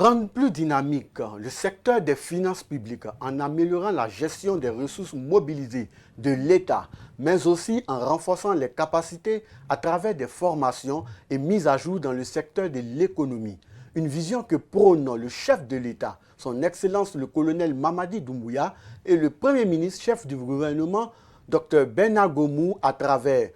Rendre plus dynamique le secteur des finances publiques en améliorant la gestion des ressources mobilisées de l'État, mais aussi en renforçant les capacités à travers des formations et mises à jour dans le secteur de l'économie. Une vision que prône le chef de l'État, son Excellence le colonel Mamadi Doumbouya, et le Premier ministre chef du gouvernement, Dr Bernard Gomou, à travers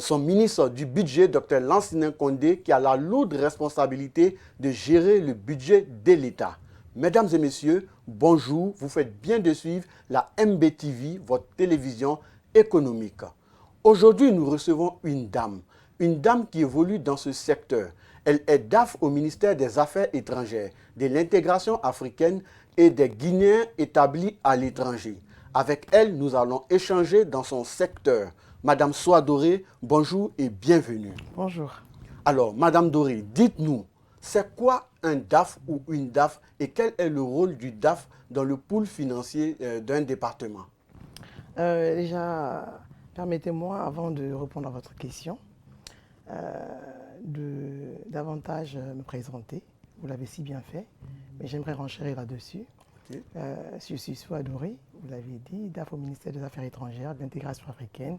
son ministre du budget, Dr Lansana Condé, qui a la lourde responsabilité de gérer le budget de l'État. Mesdames et messieurs, bonjour, vous faites bien de suivre la MBTV, votre télévision économique. Aujourd'hui, nous recevons une dame qui évolue dans ce secteur. Elle est DAF au ministère des Affaires étrangères, de l'intégration africaine et des Guinéens établis à l'étranger. Avec elle, nous allons échanger dans son secteur. Madame Soie Doré, bonjour et bienvenue. Bonjour. Alors, Madame Doré, dites-nous, c'est quoi un DAF ou une DAF et quel est le rôle du DAF dans le pool financier d'un département? Déjà, permettez-moi, avant de répondre à votre question, de davantage me présenter. Vous l'avez si bien fait, mais j'aimerais renchérir là-dessus. Okay. Je suis Soie Doré, vous l'avez dit, DAF au ministère des Affaires étrangères, de l'intégration africaine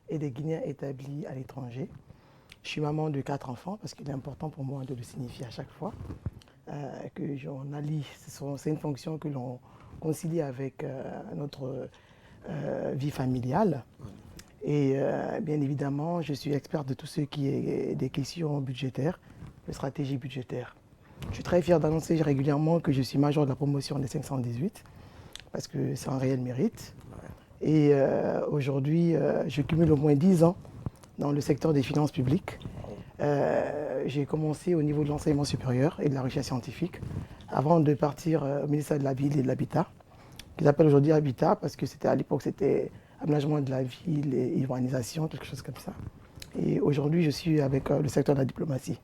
et des Guinéens établis à l'étranger. Je suis maman de 4 enfants parce qu'il est important pour moi de le signifier à chaque fois que j'en allie. C'est une fonction que l'on concilie avec notre vie familiale. Et bien évidemment, je suis experte de tout ce qui est des questions budgétaires, de stratégie budgétaire. Je suis très fière d'annoncer régulièrement que je suis major de la promotion des 518 parce que c'est un réel mérite. Et aujourd'hui, je cumule au moins 10 ans dans le secteur des finances publiques. J'ai commencé au niveau de l'enseignement supérieur et de la recherche scientifique avant de partir au ministère de la Ville et de l'Habitat, qu'ils appellent aujourd'hui Habitat parce que à l'époque c'était aménagement de la ville et urbanisation, quelque chose comme ça. Et aujourd'hui, je suis avec le secteur de la diplomatie.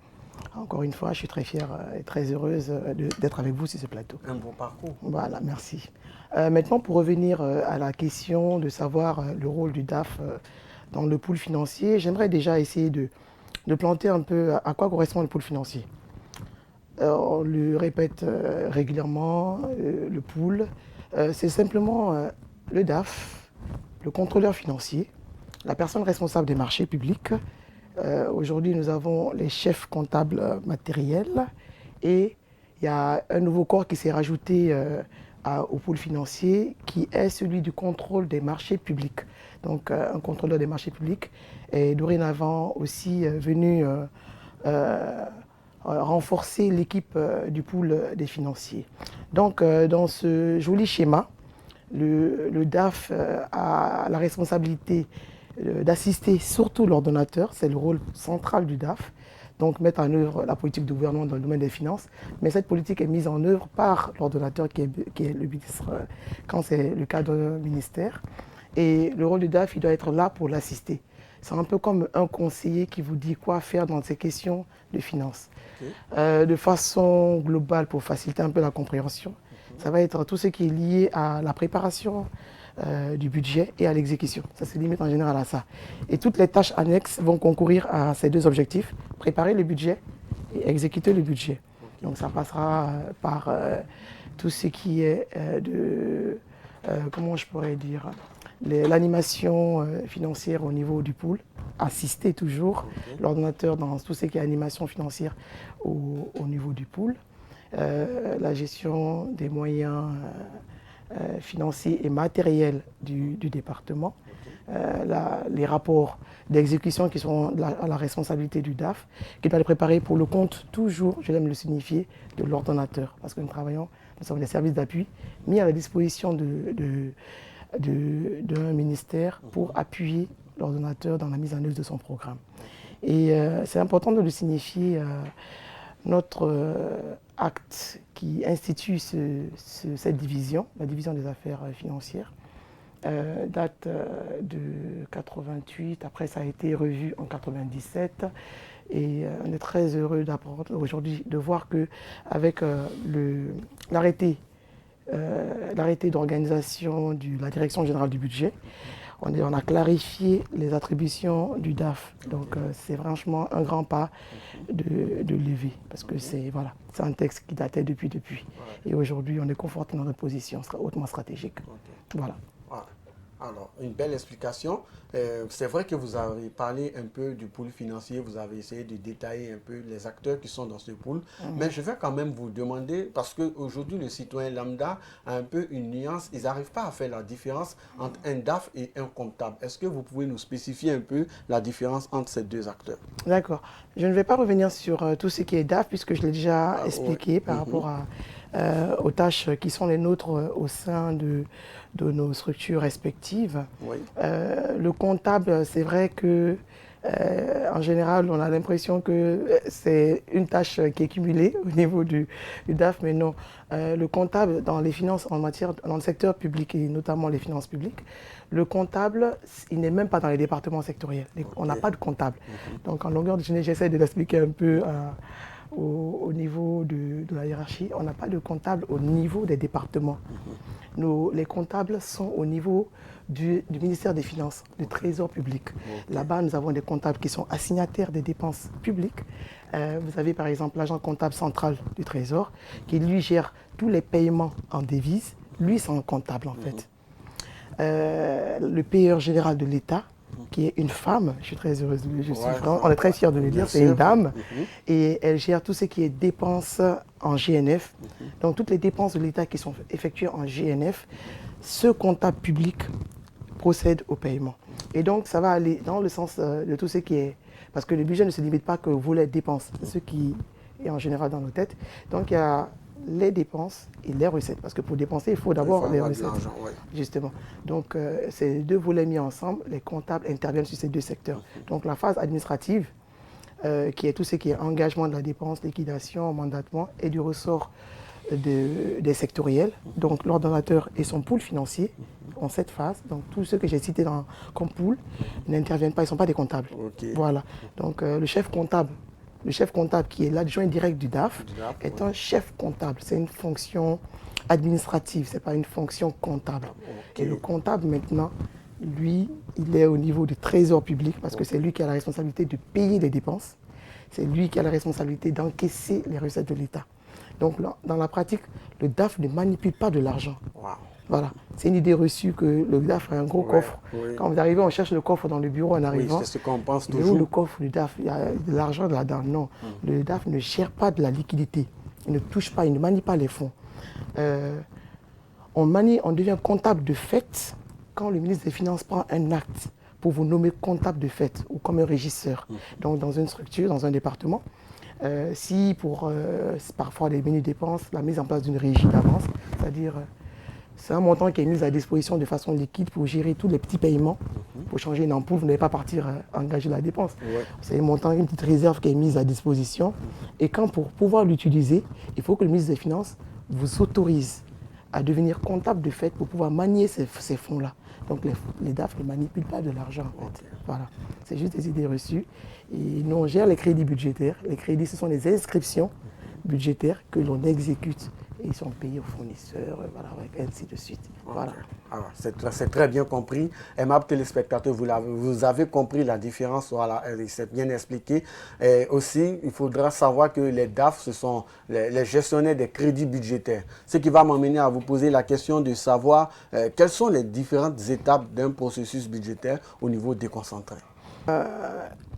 Encore une fois, je suis très fière et très heureuse d'être avec vous sur ce plateau. Un bon parcours. Voilà, merci. Maintenant, pour revenir à la question de savoir le rôle du DAF dans le pool financier, j'aimerais déjà essayer de planter un peu à quoi correspond le pool financier. On le répète régulièrement, le pool, c'est simplement le DAF, le contrôleur financier, la personne responsable des marchés publics. Aujourd'hui, nous avons les chefs comptables matériels et il y a un nouveau corps qui s'est rajouté au pool financier qui est celui du contrôle des marchés publics. Donc, un contrôleur des marchés publics est dorénavant aussi venu renforcer l'équipe du pool des financiers. Donc, dans ce joli schéma, le DAF a la responsabilité d'assister surtout l'ordonnateur, c'est le rôle central du DAF, donc mettre en œuvre la politique de gouvernement dans le domaine des finances, mais cette politique est mise en œuvre par l'ordonnateur qui est le ministre, quand c'est le cas d'un ministère. Et le rôle du DAF, il doit être là pour l'assister. C'est un peu comme un conseiller qui vous dit quoi faire dans ces questions de finances. Okay. De façon globale, pour faciliter un peu la compréhension, ça va être tout ce qui est lié à la préparation du budget et à l'exécution. Ça se limite en général à ça. Et toutes les tâches annexes vont concourir à ces deux objectifs, préparer le budget et exécuter le budget. Okay. Donc ça passera par tout ce qui est comment je pourrais dire, l'animation financière au niveau du pool, assister toujours l'ordonnateur dans tout ce qui est animation financière au niveau du pool, la gestion des moyens financiers et matériels du département, les rapports d'exécution qui sont à la responsabilité du DAF, qui doit les préparer pour le compte toujours, je l'aime le signifier, de l'ordonnateur, parce que nous sommes des services d'appui mis à la disposition d'un ministère pour appuyer l'ordonnateur dans la mise en œuvre de son programme. Et c'est important de le signifier, notre acte qui institue cette division, la division des affaires financières, date de 88, après ça a été revu en 97 et on est très heureux d'apprendre aujourd'hui de voir qu'avec l'arrêté d'organisation de la Direction générale du budget, On a clarifié les attributions du DAF. Donc c'est franchement un grand pas de lever. Parce que c'est un texte qui datait depuis. Et aujourd'hui, on est conforté dans notre position hautement stratégique. Voilà. Alors, une belle explication. C'est vrai que vous avez parlé un peu du pool financier, vous avez essayé de détailler un peu les acteurs qui sont dans ce pool. Mais je vais quand même vous demander, parce qu'aujourd'hui, le citoyen lambda a un peu une nuance, ils n'arrivent pas à faire la différence entre un DAF et un comptable. Est-ce que vous pouvez nous spécifier un peu la différence entre ces deux acteurs? D'accord. Je ne vais pas revenir sur tout ce qui est DAF, puisque je l'ai déjà expliqué par rapport aux tâches qui sont les nôtres au sein de nos structures respectives. Oui. Le comptable, c'est vrai que en général, on a l'impression que c'est une tâche qui est cumulée au niveau du DAF, mais non. Le comptable, dans les finances, dans le secteur public et notamment les finances publiques, le comptable, il n'est même pas dans les départements sectoriels. On n'a pas de comptable. Donc en longueur de journée, j'essaie de l'expliquer un peu au niveau de la hiérarchie. On n'a pas de comptable au niveau des départements. Les comptables sont au niveau du ministère des Finances, du Trésor public. Là-bas, nous avons des comptables qui sont assignataires des dépenses publiques. Vous avez par exemple l'agent comptable central du Trésor qui lui gère tous les paiements en devises. Lui, c'est un comptable en fait. Le payeur général de l'État, qui est une femme, je suis très heureuse, on est très fiers de le dire, c'est une dame, et elle gère tout ce qui est dépenses en GNF. Donc toutes les dépenses de l'État qui sont effectuées en GNF, ce comptable public procède au paiement. Et donc ça va aller dans le sens de tout ce qui est... Parce que le budget ne se limite pas que vous les dépenses, c'est ce qui est en général dans nos têtes. Donc il y a les dépenses et les recettes. Parce que pour dépenser, il faut d'abord les recettes. Justement. Donc, ces deux volets mis ensemble, les comptables interviennent sur ces deux secteurs. Donc, la phase administrative, qui est tout ce qui est engagement de la dépense, liquidation, mandatement et du ressort des sectoriels. Donc, l'ordonnateur et son pool financier en cette phase. Donc, tous ceux que j'ai cités comme pool n'interviennent pas, ils ne sont pas des comptables. Voilà. Donc, le chef comptable qui est l'adjoint direct du DAF est un chef comptable. C'est une fonction administrative, ce n'est pas une fonction comptable. Et le comptable maintenant, lui, il est au niveau du trésor public parce que c'est lui qui a la responsabilité de payer les dépenses. C'est lui qui a la responsabilité d'encaisser les recettes de l'État. Donc là, dans la pratique, le DAF ne manipule pas de l'argent. Voilà, c'est une idée reçue que le DAF a un gros coffre. Quand vous arrivez, on cherche le coffre dans le bureau en arrivant. C'est ce qu'on pense toujours. Où le coffre du DAF, il y a de l'argent là-dedans. Non, le DAF ne gère pas de la liquidité. Il ne touche pas, il ne manie pas les fonds. On devient comptable de fait quand le ministre des Finances prend un acte pour vous nommer comptable de fait ou comme un régisseur. Donc dans une structure, dans un département, si pour parfois des menus dépenses, la mise en place d'une régie d'avance, c'est-à-dire c'est un montant qui est mis à disposition de façon liquide pour gérer tous les petits paiements. Pour changer une ampoule, vous n'allez pas partir engager la dépense. C'est un montant, une petite réserve qui est mise à disposition. Et quand pour pouvoir l'utiliser, il faut que le ministre des Finances vous autorise à devenir comptable de fait pour pouvoir manier ces fonds-là. Donc les DAF ne manipulent pas de l'argent en fait. Voilà. C'est juste des idées reçues. Et nous, on gère les crédits budgétaires. Les crédits, ce sont les inscriptions budgétaires que l'on exécute. Et ils sont payés aux fournisseurs, voilà, ainsi de suite. Voilà. Alors, c'est très bien compris. Aimables téléspectateurs, vous avez compris la différence, voilà, c'est bien expliqué. Et aussi, il faudra savoir que les DAF, ce sont les gestionnaires des crédits budgétaires. Ce qui va m'amener à vous poser la question de savoir quelles sont les différentes étapes d'un processus budgétaire au niveau déconcentré.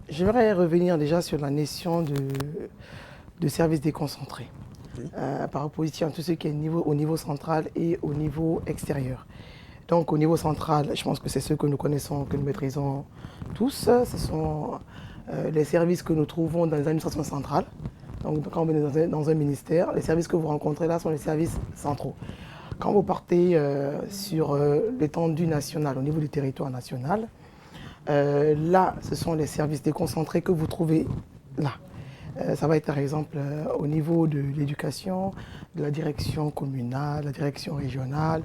J'aimerais revenir déjà sur la notion de services déconcentrés. Par opposition à tout ce qui est au niveau central et au niveau extérieur. Donc au niveau central, je pense que c'est ceux que nous connaissons, que nous maîtrisons tous. Ce sont les services que nous trouvons dans les administrations centrales. Donc quand vous venez dans un ministère, les services que vous rencontrez là sont les services centraux. Quand vous partez sur l'étendue nationale, au niveau du territoire national, là, ce sont les services déconcentrés que vous trouvez là. Ça va être par exemple au niveau de l'éducation, de la direction communale, la direction régionale.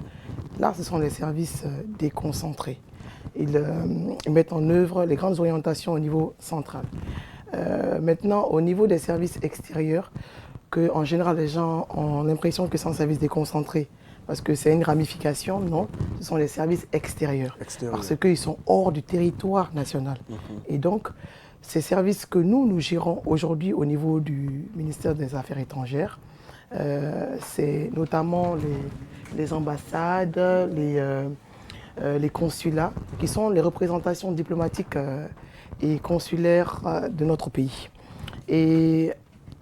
Là, ce sont les services déconcentrés. Ils mettent en œuvre les grandes orientations au niveau central. Maintenant, au niveau des services extérieurs, en général les gens ont l'impression que c'est un service déconcentré. parce que c'est une ramification, non, ce sont les services extérieurs, parce qu'ils sont hors du territoire national. Et donc, ces services que nous gérons aujourd'hui au niveau du ministère des Affaires étrangères, c'est notamment les ambassades, les consulats, qui sont les représentations diplomatiques et consulaires de notre pays. Et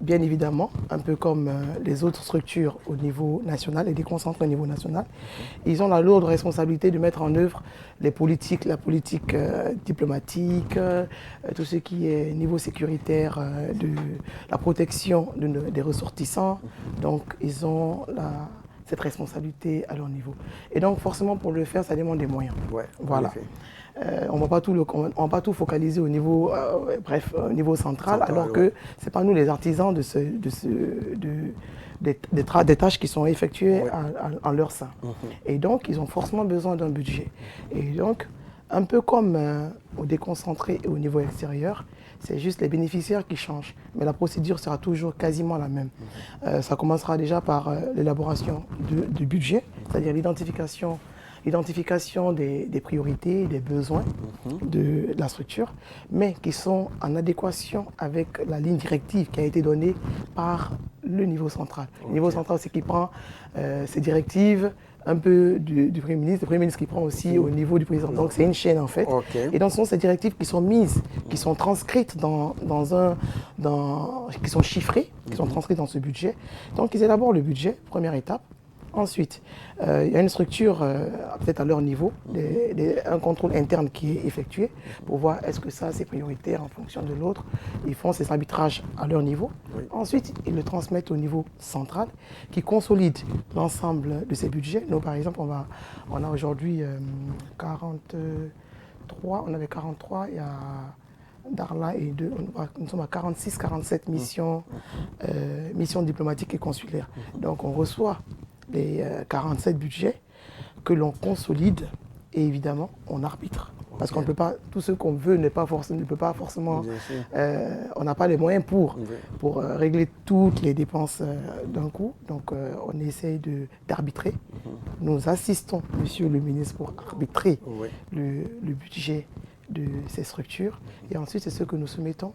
bien évidemment, un peu comme les autres structures au niveau national et déconcentrées au niveau national, ils ont la lourde responsabilité de mettre en œuvre la politique diplomatique, tout ce qui est niveau sécuritaire, de la protection des ressortissants. Donc, ils ont cette responsabilité à leur niveau. Et donc, forcément, pour le faire, ça demande des moyens. Ouais, voilà. On ne va pas tout focaliser au niveau, au niveau central, alors que ce n'est pas nous les artisans des tâches qui sont effectuées en leur sein. Et donc, ils ont forcément besoin d'un budget. Et donc, un peu comme au déconcentré et au niveau extérieur, c'est juste les bénéficiaires qui changent. Mais la procédure sera toujours quasiment la même. Ça commencera déjà par l'élaboration du budget, c'est-à-dire l'identification des priorités, des besoins de la structure, mais qui sont en adéquation avec la ligne directive qui a été donnée par le niveau central. Le niveau central, c'est qui prend ces directives un peu du Premier ministre, le Premier ministre qui prend aussi au niveau du président. Donc c'est une chaîne en fait. Et donc ce sont ces directives qui sont mises, qui sont transcrites qui sont chiffrées, qui sont transcrites dans ce budget. Donc ils élaborent le budget, première étape. Ensuite, il y a une structure, peut-être à leur niveau, un contrôle interne qui est effectué pour voir est-ce que ça c'est prioritaire en fonction de l'autre. Ils font ces arbitrages à leur niveau. Ensuite, ils le transmettent au niveau central qui consolide l'ensemble de ces budgets. Nous, par exemple, on a aujourd'hui 43, on avait 43, il y a Darla et deux, nous sommes à 46, 47 missions diplomatiques et consulaires. Donc on reçoit les 47 budgets que l'on consolide et évidemment on arbitre. Parce qu'on ne peut pas, tout ce qu'on veut ne peut pas forcément, on n'a pas les moyens pour régler toutes les dépenses d'un coup. Donc on essaye d'arbitrer. Nous assistons, monsieur le ministre, pour arbitrer le budget de ces structures. Et ensuite, c'est ce que nous soumettons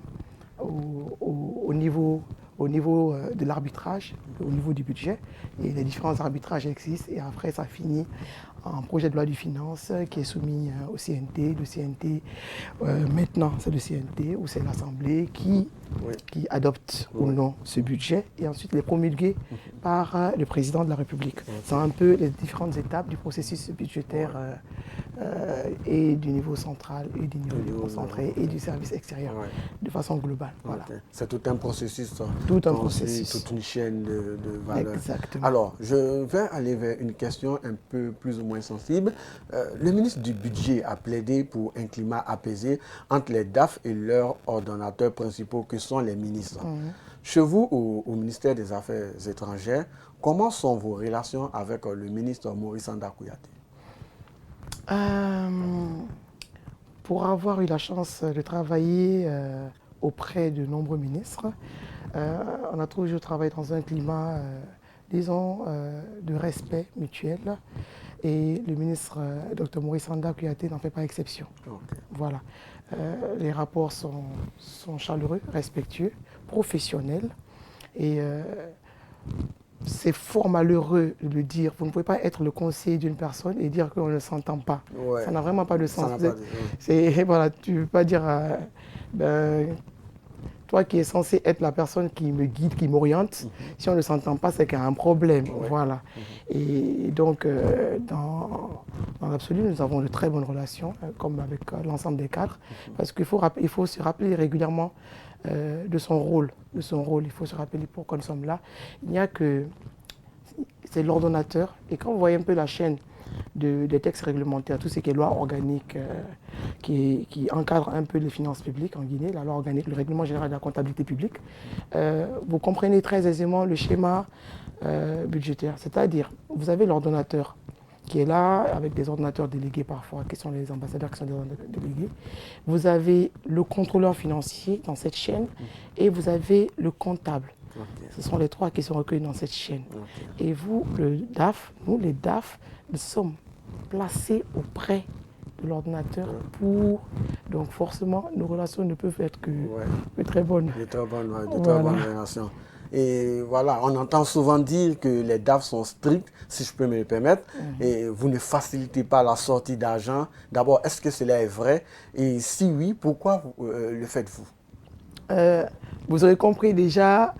au niveau de l'arbitrage, au niveau du budget. Et les différents arbitrages existent et après ça finit en projet de loi du finance qui est soumis au CNT. Le CNT, maintenant c'est le CNT ou c'est l'Assemblée qui adopte ou non ce budget et ensuite il est promulgué par le président de la République. C'est un peu les différentes étapes du processus budgétaire et du niveau central et du niveau déconcentré et du service extérieur de façon globale. Voilà. C'est tout un processus. Tout un processus. Toute une chaîne de valeurs. Exactement. Alors, je vais aller vers une question un peu plus ou moins sensible. Le ministre du Budget a plaidé pour un climat apaisé entre les DAF et leurs ordonnateurs principaux que sont les ministres. Chez vous, au ministère des Affaires étrangères, comment sont vos relations avec le ministre Maurice Sanda Kouyaté? Pour avoir eu la chance de travailler auprès de nombreux ministres, on a toujours travaillé dans un climat, disons, de respect mutuel. Et le ministre Dr Maurice Sanda Kouyaté n'en fait pas exception. Voilà. Les rapports sont chaleureux, respectueux, professionnels. Et c'est fort malheureux de le dire. Vous ne pouvez pas être le conseiller d'une personne et dire qu'on ne s'entend pas. Ça n'a vraiment pas de sens. Voilà, tu ne peux pas dire... toi qui es censé être la personne qui me guide, qui m'oriente, si on ne s'entend pas, c'est qu'il y a un problème. Voilà. Et donc, dans l'absolu, nous avons de très bonnes relations, comme avec l'ensemble des cadres, parce qu'il faut se rappeler régulièrement de son rôle. Il faut se rappeler pourquoi nous sommes là. Il n'y a que... C'est l'ordonnateur. Et quand vous voyez un peu la chaîne des textes réglementaires, tout ce qui est loi organique qui encadre un peu les finances publiques en Guinée, la loi organique, le règlement général de la comptabilité publique, vous comprenez très aisément le schéma budgétaire. C'est-à-dire, vous avez l'ordonnateur qui est là, avec des ordonnateurs délégués parfois, qui sont les ambassadeurs qui sont des ordonnateurs délégués. Vous avez le contrôleur financier dans cette chaîne et vous avez le comptable. Ce sont les 3 qui sont recueillis dans cette chaîne. Et vous, le DAF, nous les DAF, nous sommes placés auprès de l'ordinateur pour... Donc forcément, nos relations ne peuvent être que très bonnes. De très bonnes relations. Et voilà, on entend souvent dire que les DAF sont stricts, si je peux me le permettre, et vous ne facilitez pas la sortie d'argent. D'abord, est-ce que cela est vrai? Et si oui, pourquoi le faites-vous? Vous aurez compris déjà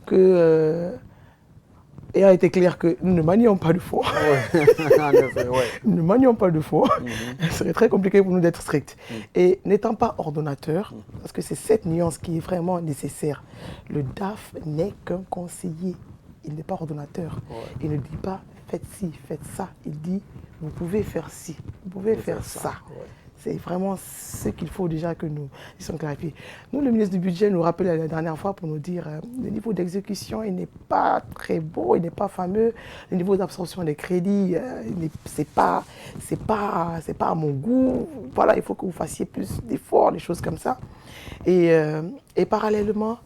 que, il a été clair que nous ne manions pas de faux. Nous ne manions pas de faux. Ce serait très compliqué pour nous d'être stricts. Et n'étant pas ordonnateur, parce que c'est cette nuance qui est vraiment nécessaire, le DAF n'est qu'un conseiller. Il n'est pas ordonnateur. Il ne dit pas faites ci, faites ça. Il dit vous pouvez faire ci, vous pouvez faire ça. C'est vraiment ce qu'il faut déjà que nous puissions clarifier. Nous, le ministre du Budget nous rappelait la dernière fois pour nous dire le niveau d'exécution, il n'est pas très beau, il n'est pas fameux. Le niveau d'absorption des crédits, c'est pas à mon goût. Voilà, il faut que vous fassiez plus d'efforts, des choses comme ça. Et parallèlement,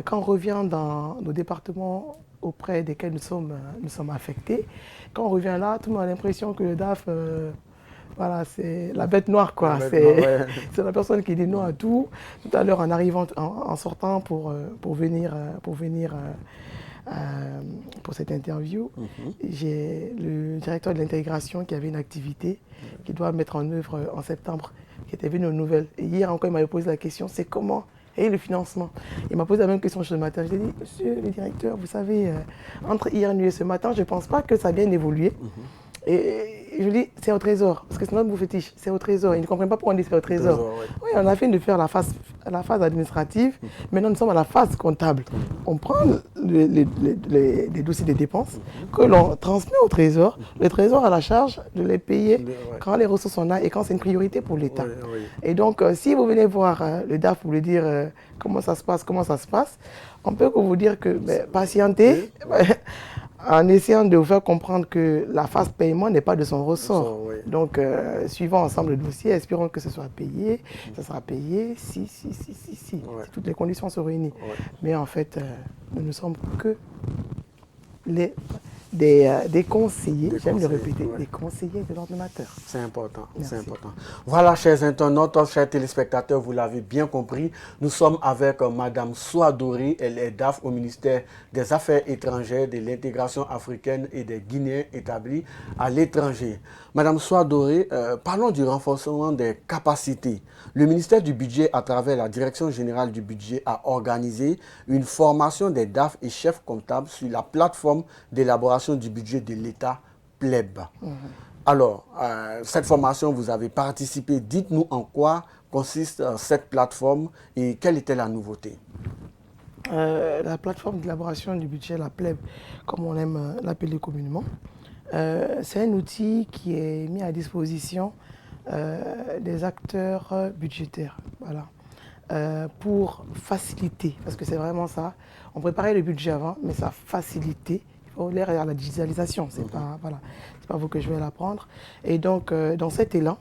quand on revient dans nos départements auprès desquels nous sommes affectés, quand on revient là, tout le monde a l'impression que le DAF... voilà, c'est la bête noire, quoi. C'est la personne qui dit non à tout. Tout à l'heure, en arrivant, en sortant pour venir pour cette interview, j'ai le directeur de l'intégration qui avait une activité qu'il doit mettre en œuvre en septembre, qui était venu aux nouvelles. Et hier encore, il m'avait posé la question, c'est comment? Et le financement. Il m'a posé la même question ce matin. Je lui ai dit, monsieur le directeur, vous savez, entre hier nuit et ce matin, je ne pense pas que ça a bien évolué. Et je lui dis, c'est au trésor, parce que c'est notre fétiche, c'est au trésor. Ils ne comprennent pas pourquoi on dit c'est au trésor. Oui, on a fini de faire la phase administrative, maintenant nous sommes à la phase comptable. On prend les dossiers des dépenses que l'on transmet au trésor. Le trésor a la charge de les payer quand les ressources sont là et quand c'est une priorité pour l'État. Et donc, si vous venez voir le DAF pour lui dire comment ça se passe, on peut vous dire que patientez. En essayant de vous faire comprendre que la phase paiement n'est pas de son ressort. Donc, suivons ensemble le dossier, espérons que ce soit payé. Ça sera payé si toutes les conditions sont réunies. Mais en fait, nous ne sommes que des conseillers, j'aime le répéter, des conseillers de l'ordonnateur. C'est important, c'est important. Voilà, chers internautes, chers téléspectateurs, vous l'avez bien compris, nous sommes avec Madame Souadoré, elle est DAF au ministère des Affaires étrangères, de l'intégration africaine et des Guinéens établis à l'étranger. Madame Souadoré, parlons du renforcement des capacités. Le ministère du Budget, à travers la Direction générale du budget, a organisé une formation des DAF et chefs comptables sur la plateforme d'élaboration du budget de l'État, PLEB. Alors, cette formation, vous avez participé. Dites-nous en quoi consiste cette plateforme et quelle était la nouveauté? La plateforme d'élaboration du budget, la PLEB, comme on aime l'appeler communément, c'est un outil qui est mis à disposition des acteurs budgétaires, voilà, pour faciliter, parce que c'est vraiment ça. On préparait le budget avant, mais ça facilitait. Il faut l'air à la digitalisation, c'est pas vous que je vais l'apprendre. Et donc, dans cet élan,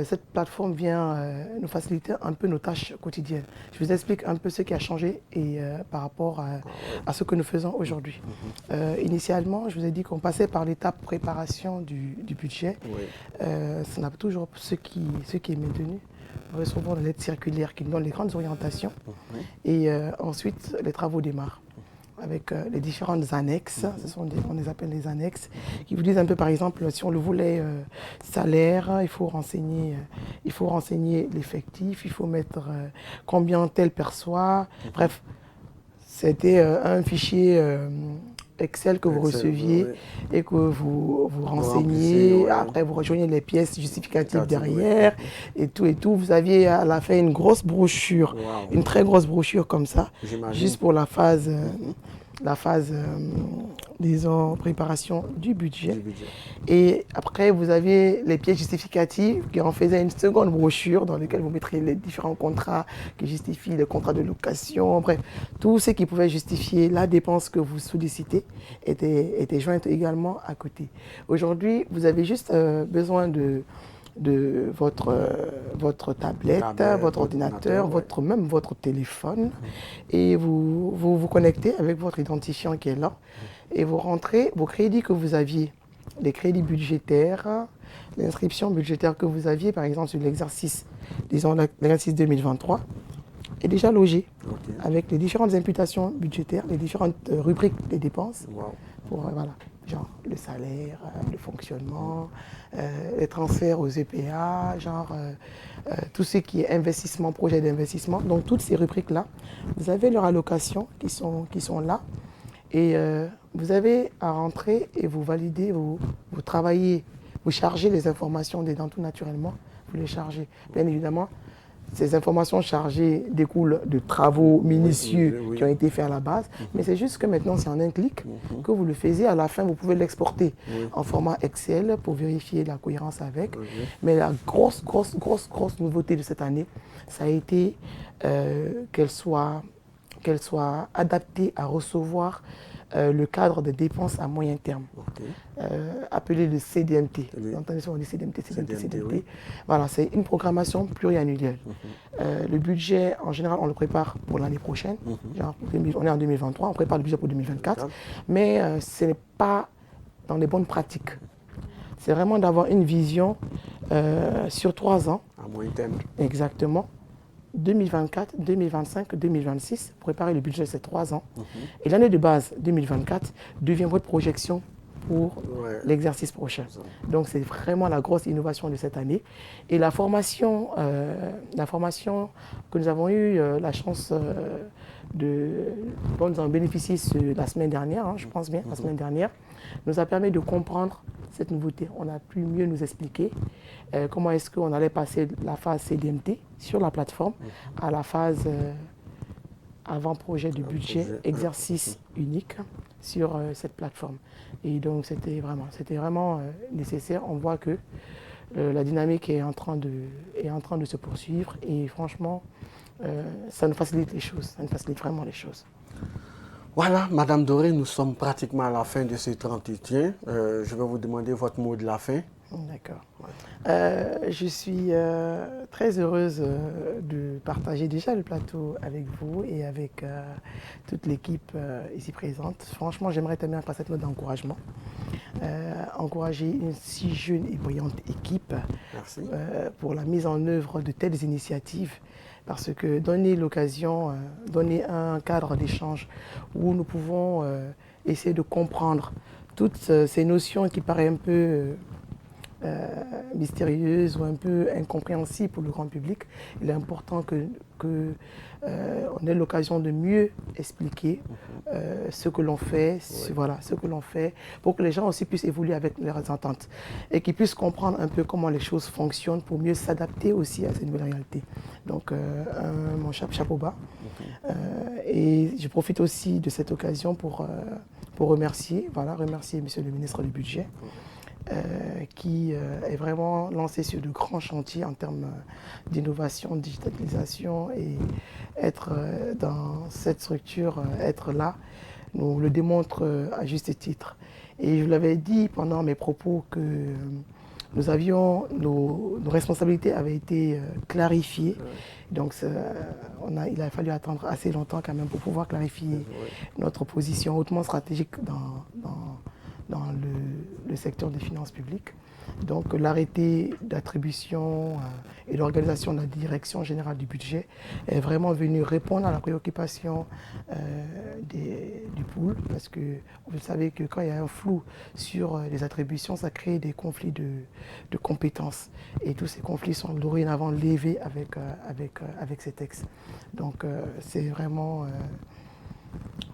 cette plateforme vient nous faciliter un peu nos tâches quotidiennes. Je vous explique un peu ce qui a changé et, par rapport à ce que nous faisons aujourd'hui. Initialement, je vous ai dit qu'on passait par l'étape préparation du budget. Ça n'a pas toujours ce qui est maintenu. Nous recevons des lettres circulaires qui nous donnent les grandes orientations et ensuite les travaux démarrent avec les différentes annexes, on les appelle les annexes, qui vous disent un peu par exemple si on le voulait salaire, il faut renseigner l'effectif, il faut mettre combien tel perçoit, bref, c'était un fichier Excel que vous receviez et que vous renseignez, après vous rejoignez les pièces justificatives derrière et tout. Vous aviez à la fin une grosse brochure, une très grosse brochure comme ça, juste pour la phase, disons, préparation du budget. Et après, vous aviez les pièces justificatives qui en faisaient une seconde brochure dans laquelle vous mettriez les différents contrats qui justifient les contrats de location, bref, tout ce qui pouvait justifier la dépense que vous sollicitez était jointe également à côté. Aujourd'hui, vous avez juste besoin de votre tablette, votre ordinateur, même votre téléphone, et vous connectez avec votre identifiant qui est là, et vous rentrez vos crédits que vous aviez, les crédits budgétaires, l'inscription budgétaire que vous aviez, par exemple sur l'exercice, disons l'exercice 2023, est déjà logé avec les différentes imputations budgétaires, les différentes rubriques des dépenses, pour, voilà, genre le salaire, le fonctionnement, les transferts aux EPA, genre tout ce qui est investissement, projet d'investissement. Donc toutes ces rubriques-là, vous avez leurs allocations qui sont là, et vous avez à rentrer et vous validez, vous travaillez, vous chargez les informations dedans tout naturellement, vous les chargez. Bien évidemment, ces informations chargées découlent de travaux minutieux qui ont été faits à la base, mais c'est juste que maintenant c'est en un clic que vous le faisiez. À la fin, vous pouvez l'exporter en format Excel pour vérifier la cohérence avec. Mais la grosse nouveauté de cette année, ça a été qu'elle soit adaptée à recevoir le cadre de dépenses à moyen terme, appelé le CDMT. Vous entendez souvent le CDMT. Oui. Voilà, c'est une programmation pluriannuelle. Le budget, en général, on le prépare pour l'année prochaine. Genre, on est en 2023, on prépare le budget pour 2024. Mais ce n'est pas dans les bonnes pratiques. C'est vraiment d'avoir une vision sur 3 ans. À moyen terme. Exactement. 2024, 2025, 2026, préparer le budget, c'est 3 ans. Et l'année de base, 2024, devient votre projection pour l'exercice prochain. Donc c'est vraiment la grosse innovation de cette année. Et la formation que nous avons eu la chance dont nous avons bénéficié la semaine dernière, je pense bien, la semaine dernière, nous a permis de comprendre cette nouveauté. On a pu mieux nous expliquer comment est-ce qu'on allait passer de la phase CDMT sur la plateforme à la phase avant-projet du budget, exercice unique sur cette plateforme. Et donc c'était vraiment nécessaire. On voit que la dynamique est en train de se poursuivre et franchement, ça nous facilite les choses, ça nous facilite vraiment les choses. Voilà, Madame Doré, nous sommes pratiquement à la fin de cet entretien. Je vais vous demander votre mot de la fin. D'accord. Je suis très heureuse de partager déjà le plateau avec vous et avec toute l'équipe ici présente. Franchement, j'aimerais terminer par cette note d'encouragement. Encourager une si jeune et brillante équipe pour la mise en œuvre de telles initiatives. Parce que donner l'occasion, donner un cadre d'échange où nous pouvons essayer de comprendre toutes ces notions qui paraissent un peu mystérieuses ou un peu incompréhensibles pour le grand public, il est important qu'on ait l'occasion de mieux expliquer ce que l'on fait, pour que les gens aussi puissent évoluer avec leurs attentes et qu'ils puissent comprendre un peu comment les choses fonctionnent pour mieux s'adapter aussi à ces nouvelles réalités. Donc, mon chapeau bas. Et je profite aussi de cette occasion pour remercier Monsieur le ministre du Budget, qui est vraiment lancé sur de grands chantiers en termes d'innovation, digitalisation, et être dans cette structure, être là, nous le démontre à juste titre. Et je vous l'avais dit pendant mes propos que nous avions, nos responsabilités avaient été clarifiées. Donc il a fallu attendre assez longtemps quand même pour pouvoir clarifier notre position hautement stratégique dans le secteur des finances publiques. Donc l'arrêté d'attribution et l'organisation de la direction générale du budget est vraiment venu répondre à la préoccupation du pool, parce que vous savez que quand il y a un flou sur les attributions, ça crée des conflits de compétences. Et tous ces conflits sont dorénavant levés avec ces textes. Donc c'est vraiment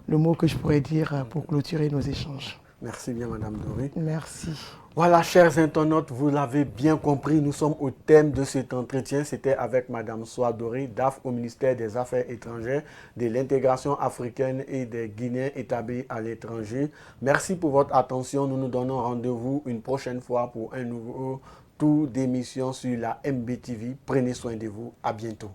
le mot que je pourrais dire pour clôturer nos échanges. Merci bien, Madame Doré. Merci. Voilà, chers internautes, vous l'avez bien compris, nous sommes au thème de cet entretien. C'était avec Madame Soa Doré, DAF au ministère des Affaires étrangères, de l'intégration africaine et des Guinéens établis à l'étranger. Merci pour votre attention. Nous nous donnons rendez-vous une prochaine fois pour un nouveau tour d'émission sur la MBTV. Prenez soin de vous. À bientôt.